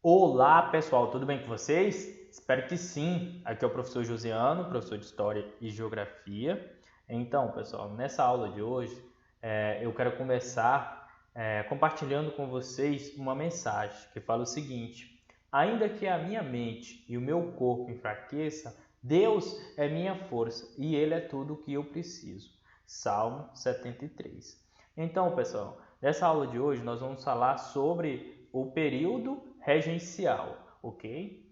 Olá pessoal, tudo bem com vocês? Espero que sim. Aqui é o professor Josiano, professor de História e Geografia. Então, pessoal, nessa aula de hoje eu quero começar compartilhando com vocês uma mensagem que fala o seguinte: ainda que a minha mente e o meu corpo enfraqueça, Deus é minha força e Ele é tudo o que eu preciso. Salmo 73. Então, pessoal, nessa aula de hoje nós vamos falar sobre o período regencial, ok?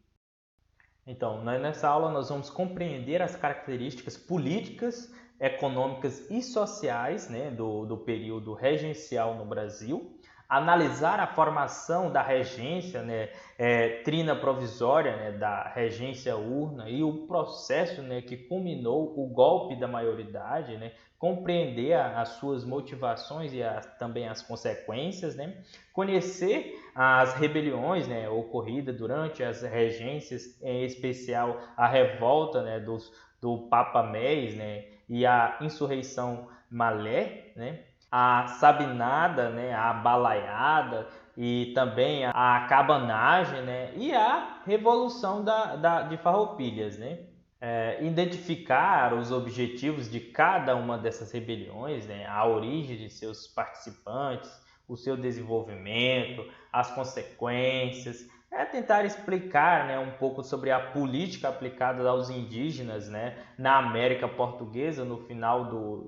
Então, nessa aula nós vamos compreender as características políticas, econômicas e sociais, né, do período regencial no Brasil, analisar a formação da regência, né, trina provisória, né, da regência urna e o processo, né, que culminou o golpe da maioridade, né, compreender as suas motivações e também as consequências, né, conhecer as rebeliões, né, ocorridas durante as regências, em especial a revolta, né, do Papa Méis, né, e a insurreição Malé, né, a sabinada, né, a balaiada e também a cabanagem, né, e a revolução de Farroupilhas, né. Identificar os objetivos de cada uma dessas rebeliões, né, a origem de seus participantes, o seu desenvolvimento, as consequências, tentar explicar, né, um pouco sobre a política aplicada aos indígenas, né, na América Portuguesa no final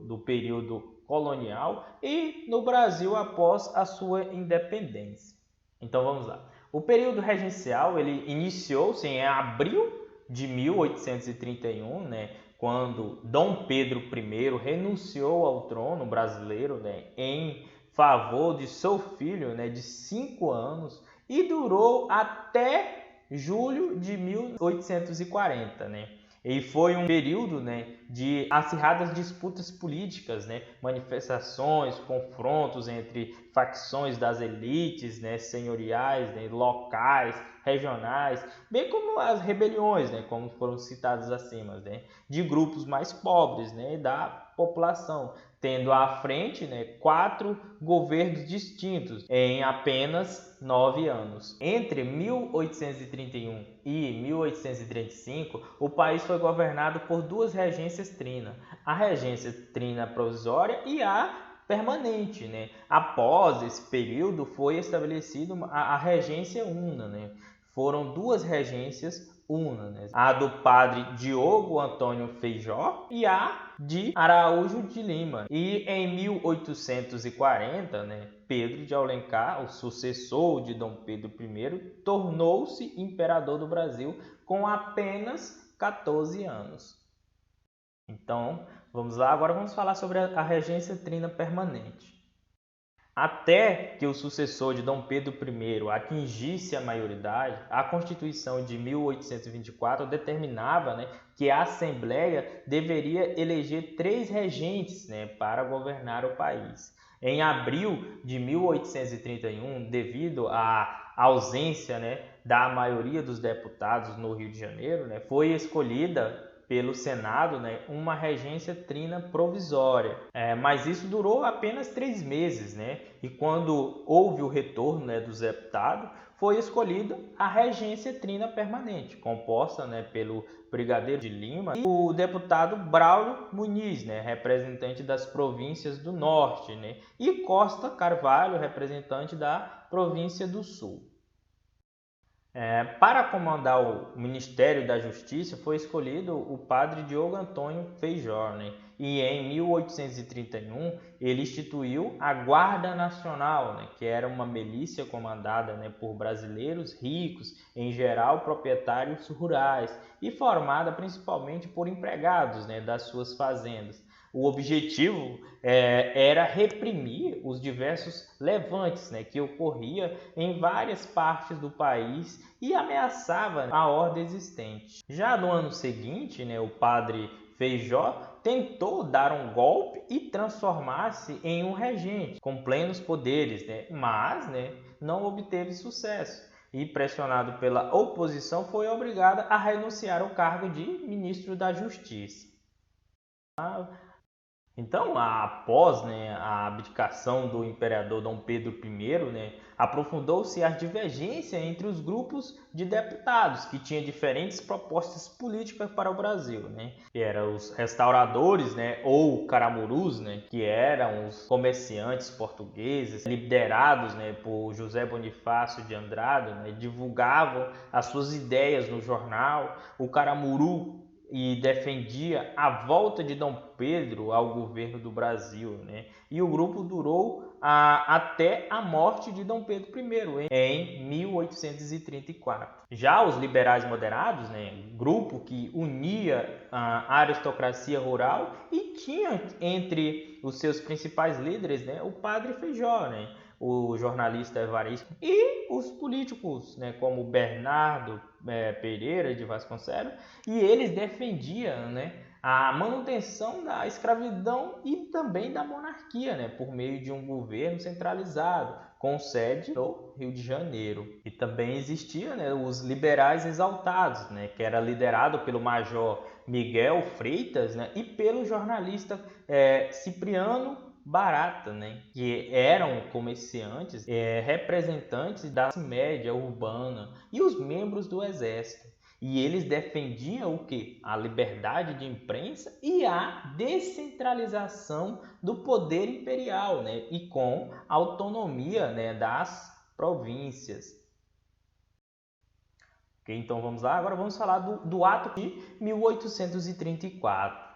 do período colonial e no Brasil após a sua independência. Então vamos lá. O período regencial ele iniciou-se em abril de 1831, né, quando Dom Pedro I renunciou ao trono brasileiro, né, em favor de seu filho, né, de 5 anos e durou até julho de 1840, né? E foi um período, né, de acirradas disputas políticas, né, manifestações, confrontos entre facções das elites, né, senhoriais, né, locais, regionais, bem como as rebeliões, né, como foram citadas acima, né, de grupos mais pobres, né, da população, tendo à frente, né, 4 governos distintos em apenas 9 anos. Entre 1831 e 1835, o país foi governado por duas regências trina, a regência trina provisória e a permanente, né? Após esse período foi estabelecida a regência una, né? Foram duas regências una, né? A do padre Diogo Antônio Feijó e a de Araújo de Lima. E em 1840, né, Pedro de Alencar, o sucessor de Dom Pedro I, tornou-se imperador do Brasil com apenas 14 anos. Então, vamos lá, agora vamos falar sobre a regência trina permanente. Até que o sucessor de Dom Pedro I atingisse a maioridade, a Constituição de 1824 determinava, né, que a Assembleia deveria eleger 3 regentes, né, para governar o país. Em abril de 1831, devido à ausência, né, da maioria dos deputados no Rio de Janeiro, né, foi escolhida pelo Senado, né, uma regência trina provisória. Mas isso durou apenas 3 meses, né? E quando houve o retorno, né, dos deputados, foi escolhida a regência trina permanente, composta, né, pelo Brigadeiro de Lima e o deputado Braulio Muniz, né, representante das províncias do Norte, né, e Costa Carvalho, representante da província do Sul. Para comandar o Ministério da Justiça foi escolhido o padre Diogo Antônio Feijó, né? E em 1831 ele instituiu a Guarda Nacional, né? Que era uma milícia comandada, né, por brasileiros ricos, em geral proprietários rurais, e formada principalmente por empregados, né, das suas fazendas. O objetivo era reprimir os diversos levantes, né, que ocorria em várias partes do país e ameaçava a ordem existente. Já no ano seguinte, né, o padre Feijó tentou dar um golpe e transformar-se em um regente com plenos poderes, né, mas, né, não obteve sucesso. E pressionado pela oposição, foi obrigado a renunciar ao cargo de ministro da Justiça. Então, após, né, a abdicação do imperador Dom Pedro I, né, aprofundou-se a divergência entre os grupos de deputados que tinham diferentes propostas políticas para o Brasil, né, que eram os restauradores, né, ou caramurus, né, que eram os comerciantes portugueses liderados, né, por José Bonifácio de Andrade, né, divulgavam as suas ideias no jornal. O caramuru e defendia a volta de Dom Pedro ao governo do Brasil, né? E o grupo durou até a morte de Dom Pedro I em 1834. Já os liberais moderados, né, grupo que unia a aristocracia rural e tinha entre os seus principais líderes, né, o padre Feijó, né, o jornalista Evaristo e os políticos, né, como Bernardo Pereira de Vasconcelos, e eles defendiam, né, a manutenção da escravidão e também da monarquia, né, por meio de um governo centralizado, com sede no Rio de Janeiro. E também existiam, né, os liberais exaltados, né, que era liderado pelo major Miguel Freitas, né, e pelo jornalista Cipriano Barata, né, que eram comerciantes, representantes da classe média urbana e os membros do exército. E eles defendiam o quê? A liberdade de imprensa e a descentralização do poder imperial, né, e com autonomia, né, das províncias. Okay, então vamos lá, agora vamos falar do ato de 1834.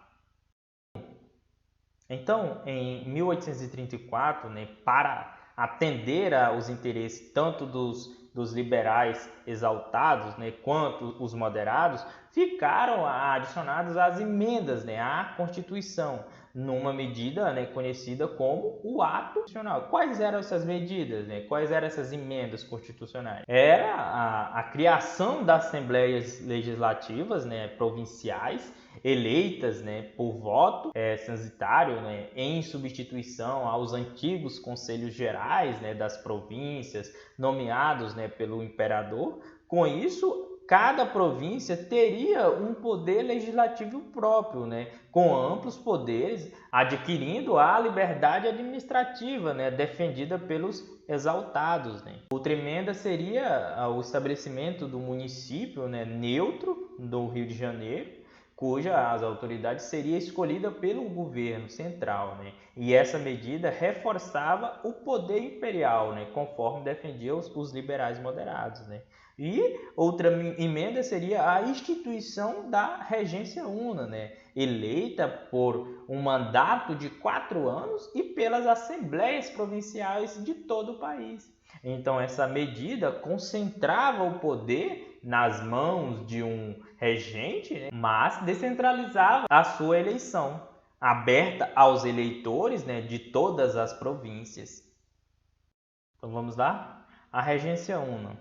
Então, em 1834, né, para atender aos interesses tanto dos liberais exaltados, né, quanto os moderados, ficaram adicionadas as emendas, né, à Constituição, numa medida, né, conhecida como o Ato Constitucional. Quais eram essas medidas, né? Quais eram essas emendas constitucionais? Era a criação das assembleias legislativas, né, provinciais, eleitas, né, por voto censitário, né, em substituição aos antigos conselhos gerais, né, das províncias, nomeados, né, pelo imperador. Com isso, cada província teria um poder legislativo próprio, né, com amplos poderes, adquirindo a liberdade administrativa, né, defendida pelos exaltados, né. Outra emenda seria o estabelecimento do município, né, neutro do Rio de Janeiro, cuja as autoridades seria escolhida pelo governo central, né? E essa medida reforçava o poder imperial, né? Conforme defendiam os liberais moderados, né? E outra emenda seria a instituição da regência una, né? Eleita por um mandato de 4 anos e pelas assembleias provinciais de todo o país. Então essa medida concentrava o poder nas mãos de um regente, né, mas descentralizava a sua eleição, aberta aos eleitores, né, de todas as províncias. Então vamos lá? A regência una.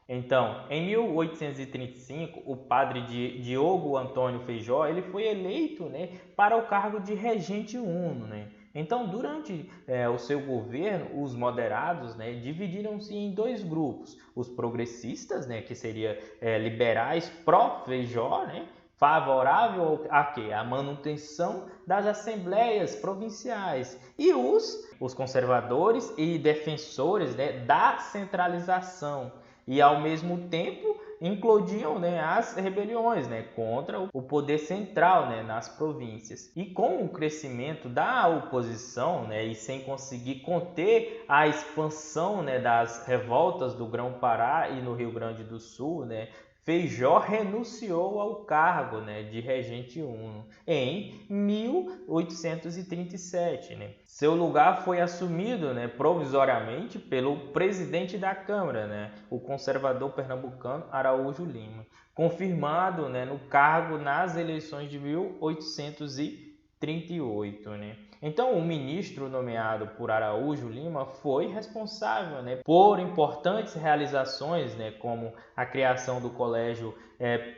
Então, em 1835, o padre Diogo Antônio Feijó ele foi eleito, né, para o cargo de regente uno, né? Então, durante o seu governo, os moderados, né, dividiram-se em dois grupos: os progressistas, né, que seriam liberais pró-Feijó, né, favorável a quê? A manutenção das assembleias provinciais, e os conservadores e defensores, né, da centralização. E ao mesmo tempo incluíam, né, as rebeliões, né, contra o poder central, né, nas províncias. E com o crescimento da oposição, né, e sem conseguir conter a expansão, né, das revoltas do Grão-Pará e no Rio Grande do Sul, né, Feijó renunciou ao cargo, né, de regente uno em 1837. Né? Seu lugar foi assumido, né, provisoriamente pelo presidente da Câmara, né, o conservador pernambucano Araújo Lima, confirmado, né, no cargo nas eleições de 1838. Né? Então, o ministro nomeado por Araújo Lima foi responsável, né, por importantes realizações, né, como a criação do Colégio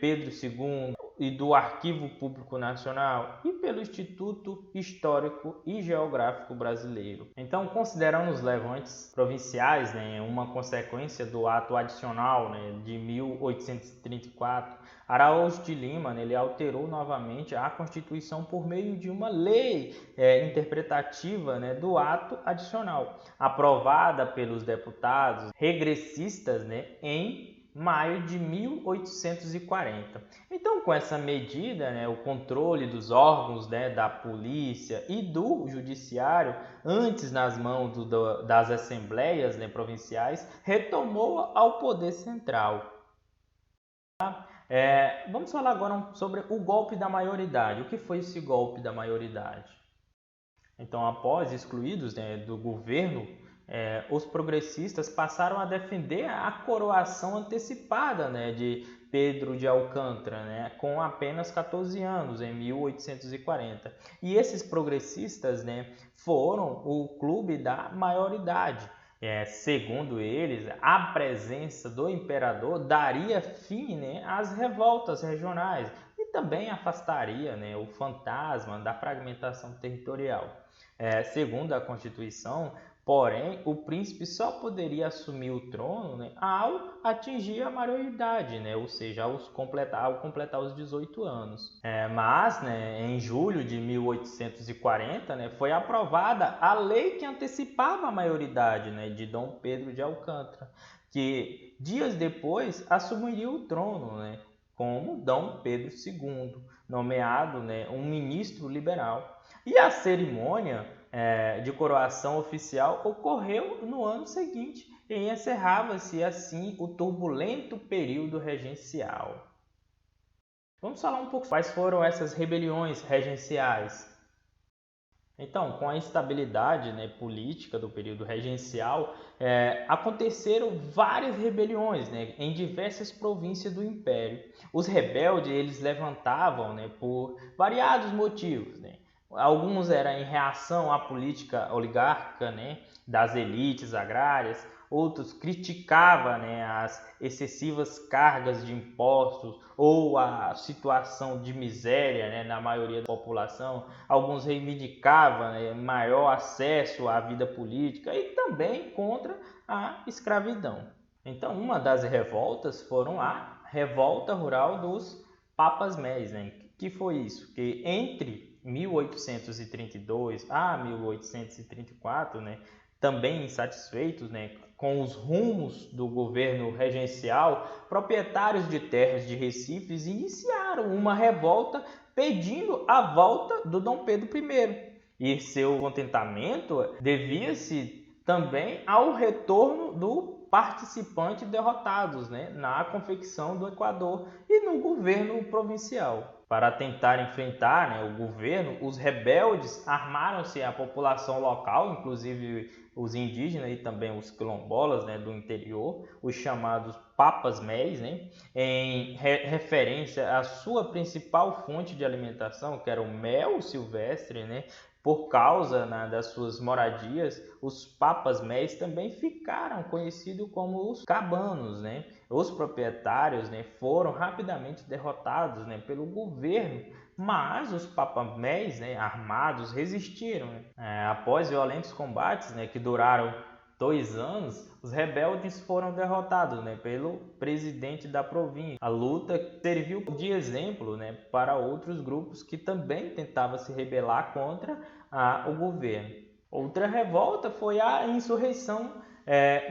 Pedro II, e do Arquivo Público Nacional e pelo Instituto Histórico e Geográfico Brasileiro. Então, considerando os levantes provinciais, né, uma consequência do ato adicional, né, de 1834, Araújo de Lima, né, ele alterou novamente a Constituição por meio de uma lei interpretativa, né, do ato adicional, aprovada pelos deputados regressistas, né, em maio de 1840. Então, com essa medida, né, o controle dos órgãos, né, da polícia e do judiciário, antes nas mãos das assembleias, né, provinciais, retomou ao poder central. Vamos falar agora sobre o golpe da maioridade. O que foi esse golpe da maioridade? Então, após excluídos, né, do governo, os progressistas passaram a defender a coroação antecipada, né, de Pedro de Alcântara, né, com apenas 14 anos, em 1840. E esses progressistas, né, foram o clube da maioridade. Segundo eles, a presença do imperador daria fim, né, às revoltas regionais e também afastaria, né, o fantasma da fragmentação territorial. Segundo a Constituição, porém, o príncipe só poderia assumir o trono, né, ao atingir a maioridade, né, ou seja, ao completar os 18 anos. Mas, né, em julho de 1840, né, foi aprovada a lei que antecipava a maioridade, né, de Dom Pedro de Alcântara, que dias depois assumiria o trono, né, como Dom Pedro II, nomeado, né, um ministro liberal. E a cerimônia de coroação oficial ocorreu no ano seguinte e encerrava-se assim o turbulento período regencial. Vamos falar um pouco quais foram essas rebeliões regenciais. Então, com a instabilidade, né, política do período regencial, aconteceram várias rebeliões, né, em diversas províncias do Império. Os rebeldes eles levantavam, né, por variados motivos, né. Alguns eram em reação à política oligárquica, né, das elites agrárias. Outros criticavam, né, as excessivas cargas de impostos ou a situação de miséria, né, na maioria da população. Alguns reivindicavam, né, maior acesso à vida política e também contra a escravidão. Então, uma das revoltas foram a Revolta Rural dos Papas Méis, né? Que foi isso? Que entre 1832 a 1834, né, também insatisfeitos, né, com os rumos do governo regencial, proprietários de terras de Recifes iniciaram uma revolta pedindo a volta do Dom Pedro I. E seu contentamento devia-se também ao retorno do participante derrotados, né, na confecção do Equador e no governo provincial. Para tentar enfrentar, né, o governo, os rebeldes armaram-se a população local, inclusive os indígenas e também os quilombolas, né, do interior, os chamados Papas Méis, né, em referência à sua principal fonte de alimentação, que era o mel silvestre, né. Por causa, né, das suas moradias, os Papas Méis também ficaram conhecidos como os cabanos, né? Os proprietários, né, foram rapidamente derrotados, né, pelo governo, mas os Papas Méis, né, armados, resistiram. Né? Após violentos combates, né, que duraram 2 anos, os rebeldes foram derrotados, né, pelo presidente da província. A luta serviu de exemplo, né, para outros grupos que também tentavam se rebelar contra o governo. Outra revolta foi a insurreição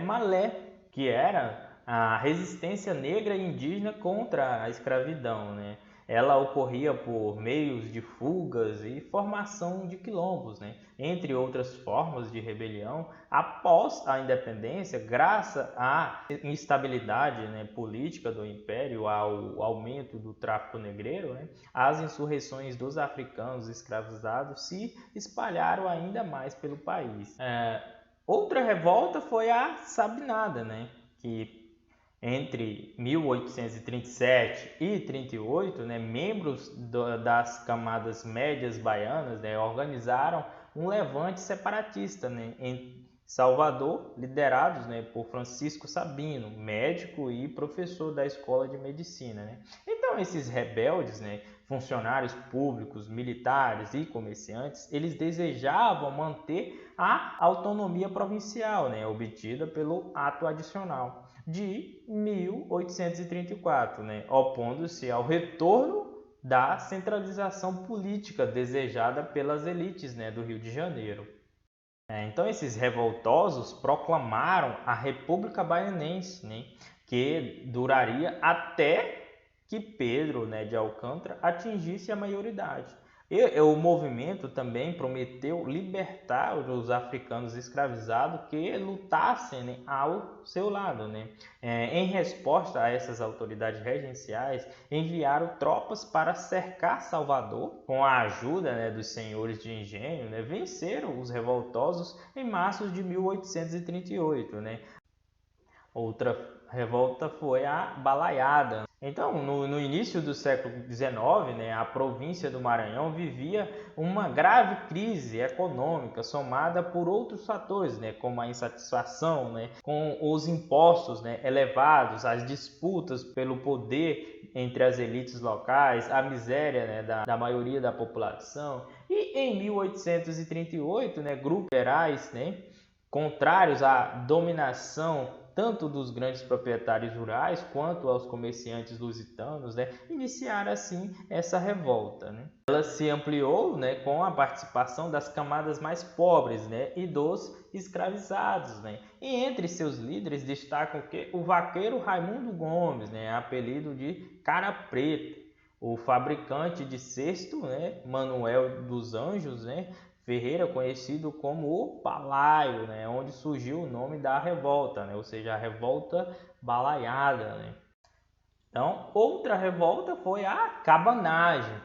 Malé, que era a resistência negra e indígena contra a escravidão, né? Ela ocorria por meios de fugas e formação de quilombos, né? Entre outras formas de rebelião. Após a independência, graças à instabilidade, né, política do império, ao aumento do tráfico negreiro, né, as insurreições dos africanos escravizados se espalharam ainda mais pelo país. Outra revolta foi a Sabinada, né, que entre 1837 e 38, né, membros das camadas médias baianas, né, organizaram um levante separatista, né, em Salvador, liderados, né, por Francisco Sabino, médico e professor da Escola de Medicina. Né. Então Então, esses rebeldes, né, funcionários públicos, militares e comerciantes, eles desejavam manter a autonomia provincial, né, obtida pelo Ato Adicional de 1834, né, opondo-se ao retorno da centralização política desejada pelas elites, né, do Rio de Janeiro. Então, esses revoltosos proclamaram a República Baianense, né, que duraria até que Pedro, né, de Alcântara atingisse a maioridade. O movimento também prometeu libertar os africanos escravizados que lutassem, né, ao seu lado, né. Em resposta a essas autoridades regenciais, enviaram tropas para cercar Salvador. Com a ajuda, né, dos senhores de engenho, né, venceram os revoltosos em março de 1838. Né. Outra revolta foi a Balaiada. Então, no início do século XIX, né, a província do Maranhão vivia uma grave crise econômica somada por outros fatores, né, como a insatisfação, né, com os impostos, né, elevados, as disputas pelo poder entre as elites locais, a miséria, né, da maioria da população. E em 1838, né, grupos liberais, né, contrários à dominação tanto dos grandes proprietários rurais quanto aos comerciantes lusitanos, né, iniciaram assim essa revolta. Né. Ela se ampliou, né, com a participação das camadas mais pobres, né, e dos escravizados. Né. E entre seus líderes destacam o vaqueiro Raimundo Gomes, né, apelido de Cara Preta, o fabricante de cesto, né, Manuel dos Anjos, né, Ferreira, conhecido como o Balaio, né, onde surgiu o nome da revolta, né, ou seja, a revolta balaiada. Né. Então, outra revolta foi a cabanagem,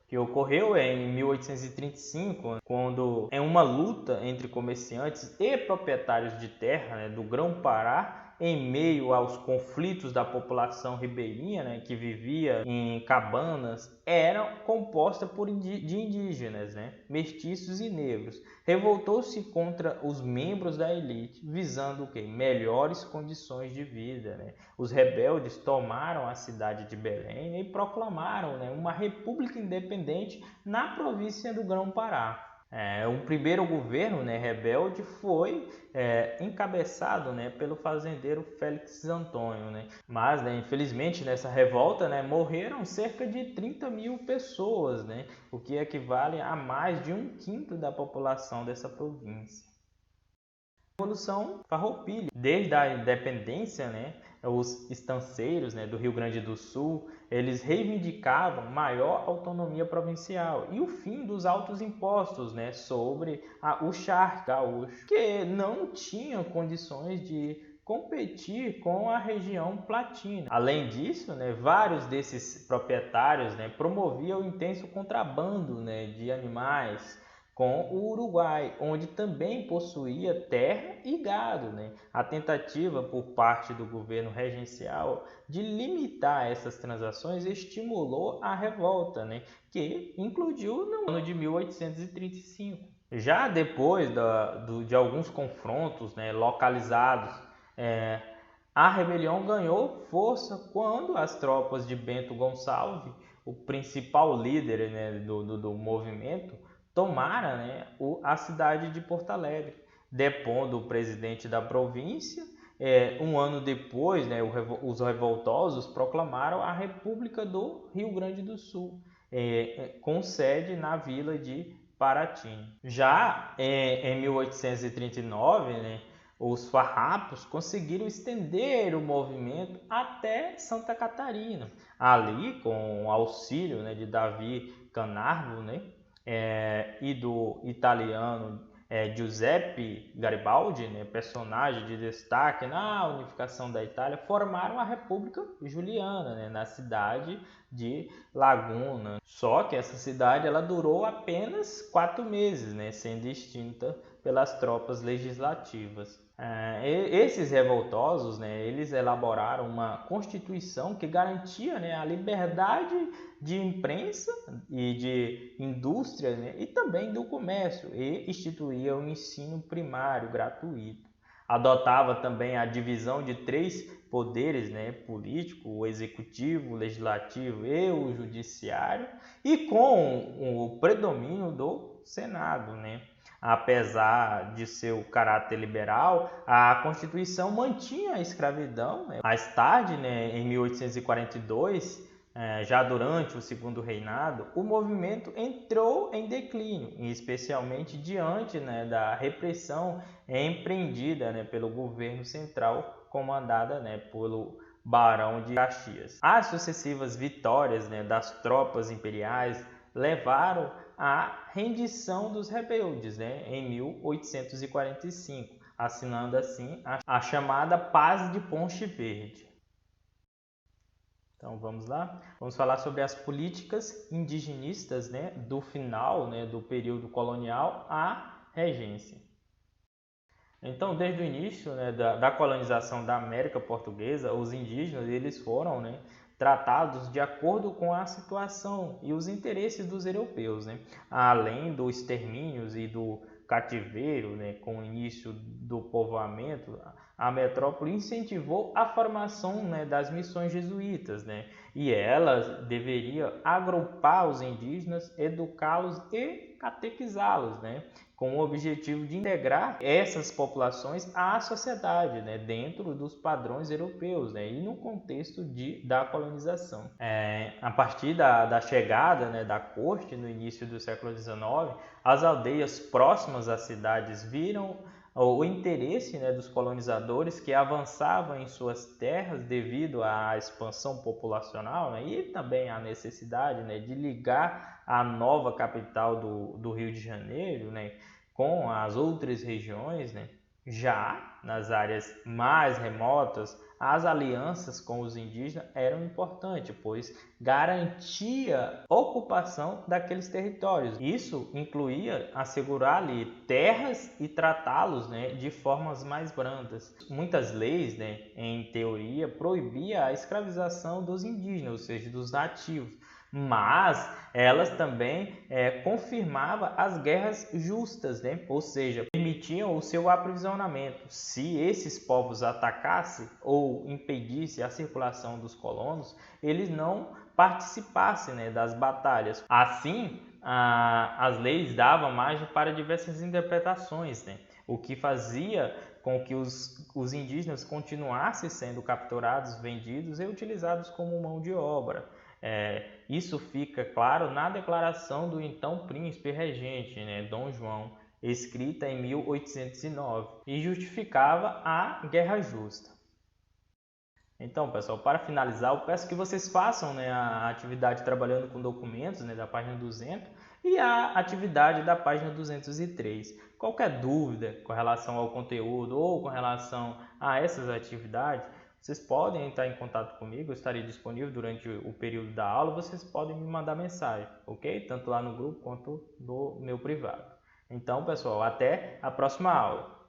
que ocorreu em 1835, quando em uma luta entre comerciantes e proprietários de terra, né, do Grão-Pará, em meio aos conflitos da população ribeirinha, né, que vivia em cabanas, era composta de indígenas, né, mestiços e negros. Revoltou-se contra os membros da elite, visando o quê? Melhores condições de vida. Né. Os rebeldes tomaram a cidade de Belém e proclamaram, né, uma república independente na província do Grão-Pará. O primeiro governo, né, rebelde foi encabeçado, né, pelo fazendeiro Félix Antônio. Né. Mas, né, infelizmente, nessa revolta, né, morreram cerca de 30 mil pessoas, né, o que equivale a mais de 1/5 da população dessa província. Revolução Farroupilha. Desde a independência, né, os estanceiros, né, do Rio Grande do Sul, eles reivindicavam maior autonomia provincial e o fim dos altos impostos, né, sobre o charque gaúcho, que não tinham condições de competir com a região platina. Além disso, né, vários desses proprietários, né, promoviam o intenso contrabando, né, de animais com o Uruguai, onde também possuía terra e gado. Né. A tentativa por parte do governo regencial de limitar essas transações estimulou a revolta, né, que incluiu no ano de 1835. Já depois de alguns confrontos, né, localizados, a rebelião ganhou força quando as tropas de Bento Gonçalves, o principal líder, né, do movimento, tomaram, né, a cidade de Porto Alegre, depondo o presidente da província. Um ano depois, né, os revoltosos proclamaram a República do Rio Grande do Sul, com sede na vila de Paraty. Já em 1839, né, os farrapos conseguiram estender o movimento até Santa Catarina. Ali, com o auxílio, né, de Davi Camargo, né, e do italiano Giuseppe Garibaldi, né, personagem de destaque na unificação da Itália, formaram a República Juliana, né, na cidade de Laguna. Só que essa cidade ela durou apenas 4 meses, né, sendo extinta pelas tropas legislativas. Esses revoltosos, né, eles elaboraram uma constituição que garantia, né, a liberdade de imprensa e de indústria, né, e também do comércio, e instituía o ensino primário gratuito. adotava também a divisão de três poderes, né, político, o executivo, o legislativo e o judiciário, e com o predomínio do Senado, né? Apesar de seu caráter liberal, a Constituição mantinha a escravidão, né? Mais tarde, né, em 1842, já durante o Segundo Reinado, o movimento entrou em declínio, especialmente diante, né, da repressão empreendida, né, pelo governo central, comandada, né, pelo Barão de Caxias. As sucessivas vitórias, né, das tropas imperiais levaram à rendição dos rebeldes, né, em 1845, assinando assim a chamada Paz de Ponche Verde. Então vamos lá, vamos falar sobre as políticas indigenistas, né, do final, né, do período colonial à regência. Então, desde o início, né, da colonização da América Portuguesa, os indígenas eles foram, né, tratados de acordo com a situação e os interesses dos europeus, né, além dos extermínios e do cativeiro, né, com o início do povoamento. A metrópole incentivou a formação, né, das missões jesuítas, né, e ela deveria agrupar os indígenas, educá-los e catequizá-los, né, com o objetivo de integrar essas populações à sociedade, né, dentro dos padrões europeus, né, e no contexto da colonização. A partir da chegada, né, da corte no início do século XIX, as aldeias próximas às cidades viram o interesse, né, dos colonizadores que avançavam em suas terras devido à expansão populacional, né, e também à necessidade, né, de ligar a nova capital do Rio de Janeiro, né, com as outras regiões, né. Já nas áreas mais remotas, as alianças com os indígenas eram importantes, pois garantia ocupação daqueles territórios. Isso incluía assegurar-lhe terras e tratá-los, né, de formas mais brandas. Muitas leis, né, em teoria, proibia a escravização dos indígenas, ou seja, dos nativos, mas elas também confirmavam as guerras justas, né? Ou seja, permitiam o seu aprisionamento. Se esses povos atacassem ou impedissem a circulação dos colonos, eles não participassem, né, das batalhas. Assim, as leis davam margem para diversas interpretações, né? O que fazia com que os indígenas continuassem sendo capturados, vendidos e utilizados como mão de obra. Isso fica claro na declaração do então príncipe regente, né, Dom João, escrita em 1809, e justificava a guerra justa. Então, pessoal, para finalizar, eu peço que vocês façam, né, a atividade trabalhando com documentos, né, da página 200 e a atividade da página 203. Qualquer dúvida com relação ao conteúdo ou com relação a essas atividades, vocês podem entrar em contato comigo, eu estarei disponível durante o período da aula, vocês podem me mandar mensagem, ok? Tanto lá no grupo quanto no meu privado. Então, pessoal, até a próxima aula.